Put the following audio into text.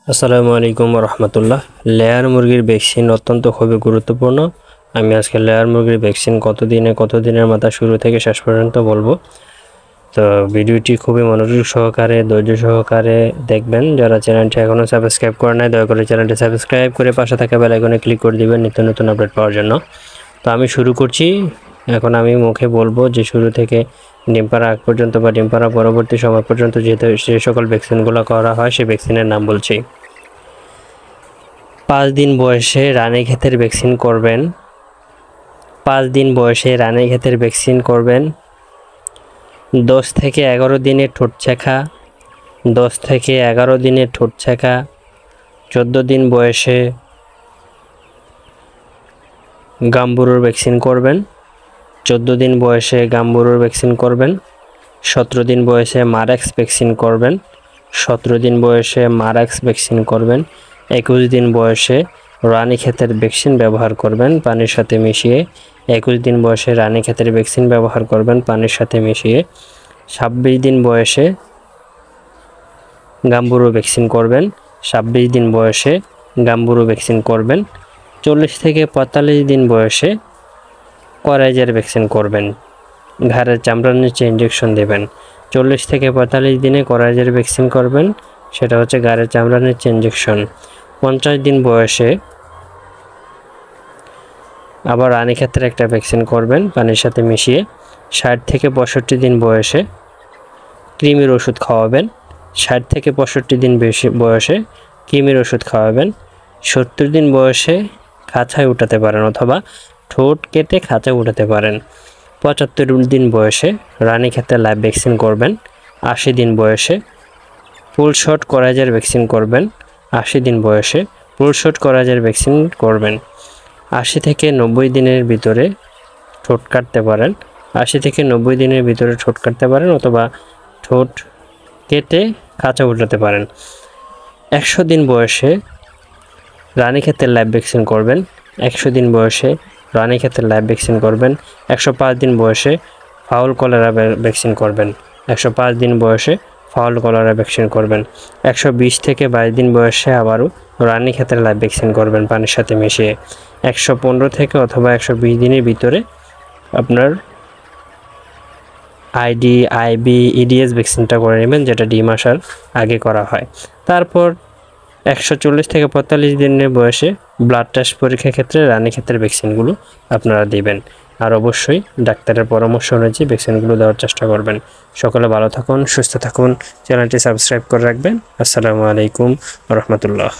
আসসালামু আলাইকুম রহমতুল্লাহ। লেয়ার মুরগির ভ্যাকসিন অত্যন্ত খুবই গুরুত্বপূর্ণ। আমি আজকে লেয়ার মুরগির ভ্যাকসিন কতদিনের মাথা শুরু থেকে শেষ পর্যন্ত বলবো। তো ভিডিওটি খুবই মনোযোগ সহকারে ধৈর্য সহকারে দেখবেন। যারা চ্যানেলটি এখনও সাবস্ক্রাইব করে নাই দয়া করে চ্যানেলটি সাবস্ক্রাইব করে পাশে থাকা বেল আইকনে ক্লিক করে দিবেন নিত্য নতুন আপডেট পাওয়ার জন্য। তো আমি শুরু করছি। এখন আমি মুখে বলবো যে শুরু থেকে ডিম পাড়া আগ পর্যন্ত বা ডিম পাড়া পরবর্তী সময় পর্যন্ত যে সকল ভ্যাকসিনগুলো করা হয় সেই ভ্যাকসিনের নাম বলছি। 5 দিন বয়সে রানীক্ষেতের ভ্যাকসিন করবেন। 5 দিন বয়সে রানীক্ষেতের ভ্যাকসিন করবেন। 10 থেকে 11 দিনে ঠোঁট ছেঁকা, 10 থেকে 11 দিনে ঠোঁট ছেঁকা। 14 দিন বয়সে গাম্বুরুর ভ্যাকসিন করবেন। 14 দিন বয়সে গাম্বুরুর ভ্যাকসিন করবেন। 17 দিন বয়সে মারেক্স ভ্যাকসিন করবেন। 17 দিন বয়সে মারেক্স ভ্যাকসিন করবেন। 21 দিন বয়সে রানীক্ষেতের ভ্যাকসিন ব্যবহার করবেন পানির সাথে মিশিয়ে। 21 দিন বয়সে রানীক্ষেতের ভ্যাকসিন ব্যবহার করবেন পানির সাথে মিশিয়ে। 26 দিন বয়সে গাম্বুরু ভ্যাকসিন করবেন। 26 দিন বয়সে গাম্বুরু ভ্যাকসিন করবেন। 40 থেকে 45 দিন বয়সে করাইজার ভ্যাকসিন করবেন। ঘাড়ের চামড়ার নিচে ইঞ্জেকশন দেবেন। 40 থেকে 45 দিনে করাইজার ভ্যাকসিন করবেন, সেটা হচ্ছে ঘাড়ের চামড়ার নিচে ইঞ্জেকশন। 50 দিন বয়সে আবার রানীক্ষেতের একটা ভ্যাকসিন করবেন পানির সাথে মিশিয়ে। 60 থেকে 65 দিন বয়সে কৃমির ওষুধ খাওয়াবেন। 60 থেকে 65 দিন বয়সে কৃমির ওষুধ খাওয়াবেন। 70 দিন বয়সে খাঁচায় উঠাতে পারেন অথবা ঠোঁট কেটে খাঁচায় উঠাতে পারেন। 75 দিন বয়সে রানীক্ষেতের লাইভ ভ্যাকসিন করবেন। 80 দিন বয়সে ফুল শট করাইজার ভ্যাকসিন করবেন। 80 দিন বয়সে ফুল শট করাইজার ভ্যাকসিন করবেন। 80 থেকে 90 দিনের ভিতরে ঠোঁট কাটতে পারেন। 80 থেকে 90 দিনের ভিতরে ঠোঁট কাটতে পারেন অথবা ঠোঁট কেটে খাঁচা উঠাতে পারেন। 100 দিন বয়সে রানীক্ষেতের লাইভ ভ্যাকসিন করবেন। 100 দিন বয়সে রানীক্ষেতের লাইভ ভ্যাকসিন করবেন। 105 দিন বয়সে ফাউল কলেরা ভ্যাকসিন করবেন। 105 দিন বয়সে ফাউল কলেরা ভ্যাকসিন করবেন। 120 থেকে 22 দিন বয়সে আবারও রানীক্ষেতের লাইভ ভ্যাকসিন করবেন পানির সাথে মিশিয়ে। 115 থেকে অথবা 120 দিনের ভিতরে আপনার আইডি, আইবি, ইডিএস ভ্যাকসিনটা করে নেবেন, যেটা ডিম আসার আগে করা হয়। তারপর 140 থেকে 45 দিনের বয়সে ব্লাড টেস্ট পরীক্ষার ক্ষেত্রে রানীক্ষেতের ভ্যাকসিনগুলো আপনারা দিবেন। আর অবশ্যই ডাক্তারের পরামর্শ অনুযায়ী ভ্যাকসিনগুলো দেওয়ার চেষ্টা করবেন। সকলে ভালো থাকুন, সুস্থ থাকুন, চ্যানেলটি সাবস্ক্রাইব করে রাখবেন। আসসালামু আলাইকুম রহমতুল্লাহ।